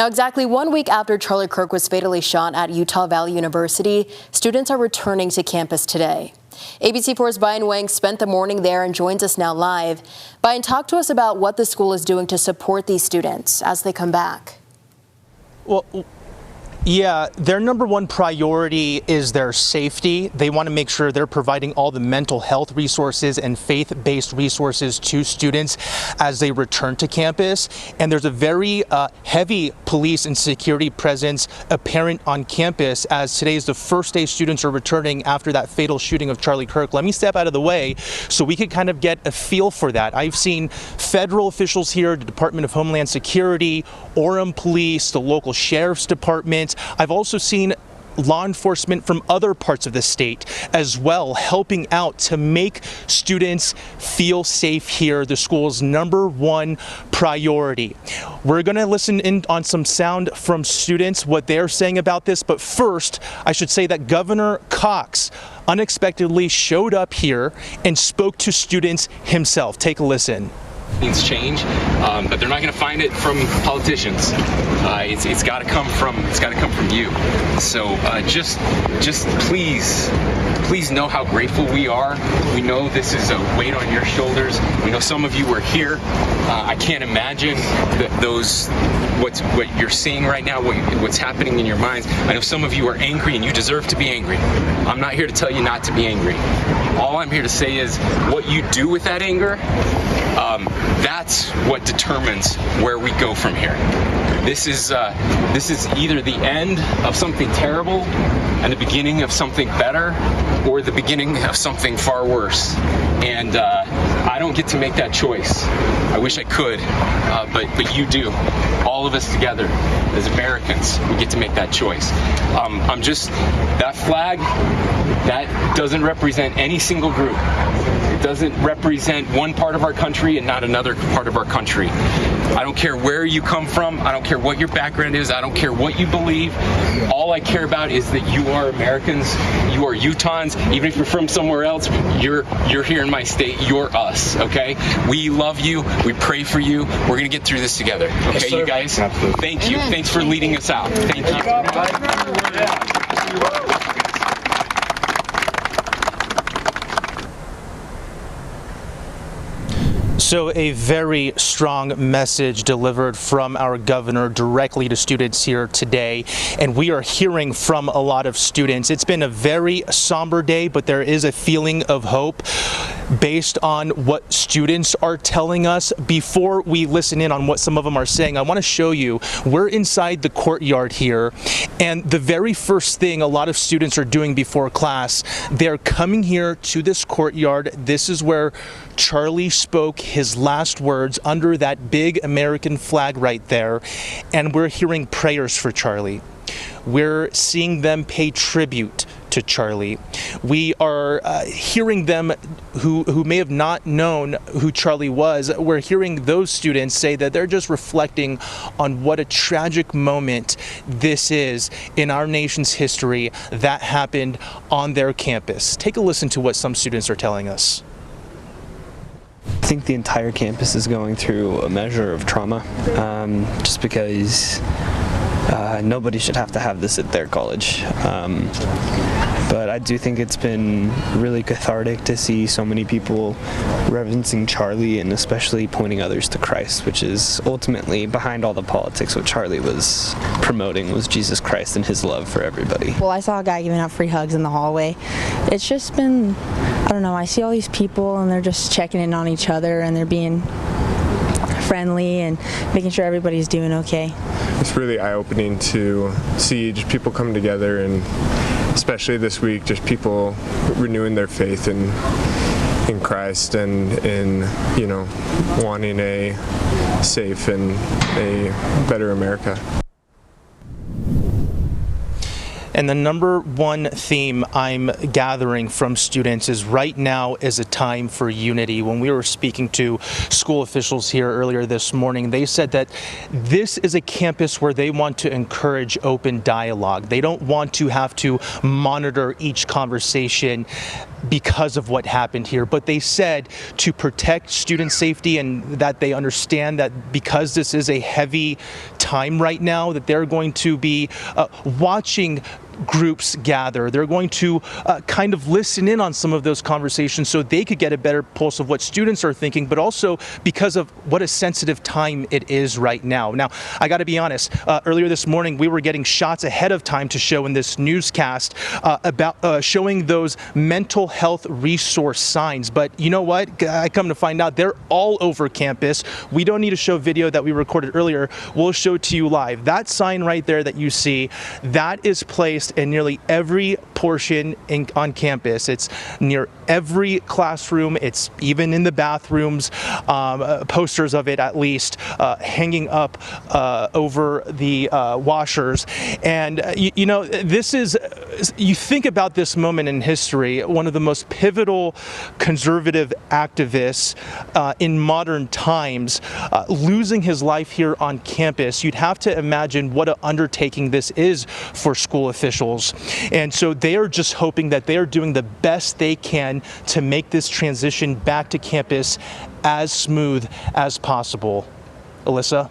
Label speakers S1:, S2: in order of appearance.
S1: Now, exactly 1 week after Charlie Kirk was fatally shot at Utah Valley University, students are returning to campus today. ABC4's Brian Wang spent the morning there and joins us now live. Brian, talk to us about what the school is doing to support these students as they come back.
S2: Well, yeah, their number one priority is their safety. They want to make sure they're providing all the mental health resources and faith-based resources to students as they return to campus. And there's a very heavy police and security presence apparent on campus, as today is the first day students are returning after that fatal shooting of Charlie Kirk. Let me step out of the way so we could kind of get a feel for that. I've seen federal officials here, the Department of Homeland Security, Orem Police, the local sheriff's department. I've also seen law enforcement from other parts of the state as well helping out to make students feel safe here, the school's number one priority. We're going to listen in on some sound from students, what they're saying about this, but first I should say that Governor Cox unexpectedly showed up here and spoke to students himself. Take a listen.
S3: Needs change, but they're not going to find it from politicians. It's got to come from you. So just please know how grateful we are. We know this is a weight on your shoulders. We know some of you are here. I can't imagine what you're seeing right now, what's happening in your minds. I know some of you are angry and you deserve to be angry. I'm not here to tell you not to be angry. All I'm here to say is what you do with that anger, that's what determines where we go from here. This is either the end of something terrible and the beginning of something better, or the beginning of something far worse. And I don't get to make that choice. I wish I could, but you do. All of us together as Americans, we get to make that choice. That flag, that doesn't represent any single group. It doesn't represent one part of our country and not another part of our country. I don't care where you come from. I don't care what your background is. I don't care what you believe. All I care about is that you are Americans. You are Utahns. Even if you're from somewhere else, you're here in my state. You're us, okay? We love you. We pray for you. We're going to get through this together. Okay, yes, you guys? Absolutely. Thank you. Thanks for leading us out. Thank you.
S2: So a very strong message delivered from our governor directly to students here today, and we are hearing from a lot of students. It's been a very somber day, but there is a feeling of hope based on what students are telling us. Before we listen in on what some of them are saying, I want to show you, we're inside the courtyard here, and the very first thing a lot of students are doing before class, they're coming here to this courtyard. This is where Charlie spoke his last words under that big American flag right there, and we're hearing prayers for Charlie. We're seeing them pay tribute to Charlie. We are hearing them who may have not known who Charlie was. We're hearing those students say that they're just reflecting on what a tragic moment this is in our nation's history that happened on their campus. Take a listen to what some students are telling us.
S4: I think the entire campus is going through a measure of trauma, just because nobody should have to have this at their college. But I do think it's been really cathartic to see so many people reverencing Charlie, and especially pointing others to Christ, which is ultimately behind all the politics. What Charlie was promoting was Jesus Christ and his love for everybody.
S5: Well, I saw a guy giving out free hugs in the hallway. It's just been, I don't know, I see all these people and they're just checking in on each other and they're being friendly and making sure everybody's doing okay.
S6: It's really eye-opening to see just people come together, and especially this week, just people renewing their faith in Christ and in, you know, wanting a safe and a better America.
S2: And the number one theme I'm gathering from students is right now is a time for unity. When we were speaking to school officials here earlier this morning, they said that this is a campus where they want to encourage open dialogue. They don't want to have to monitor each conversation. because of what happened here, but they said to protect student safety and that they understand that because this is a heavy time right now, that they're going to be watching groups gather. They're going to kind of listen in on some of those conversations so they could get a better pulse of what students are thinking, but also because of what a sensitive time it is right now. Now, I got to be honest, earlier this morning we were getting shots ahead of time to show in this newscast about showing those mental health resource signs, but you know what? I come to find out they're all over campus. We don't need to show video that we recorded earlier. We'll show it to you live. That sign right there that you see, that is placed in nearly every portion on campus. It's near every classroom. It's even in the bathrooms, posters of it at least, hanging up over the washers. And you know, this is, you think about this moment in history, one of the most pivotal conservative activists in modern times, losing his life here on campus. You'd have to imagine what an undertaking this is for school officials. And so they are just hoping that they are doing the best they can to make this transition back to campus as smooth as possible. Alyssa?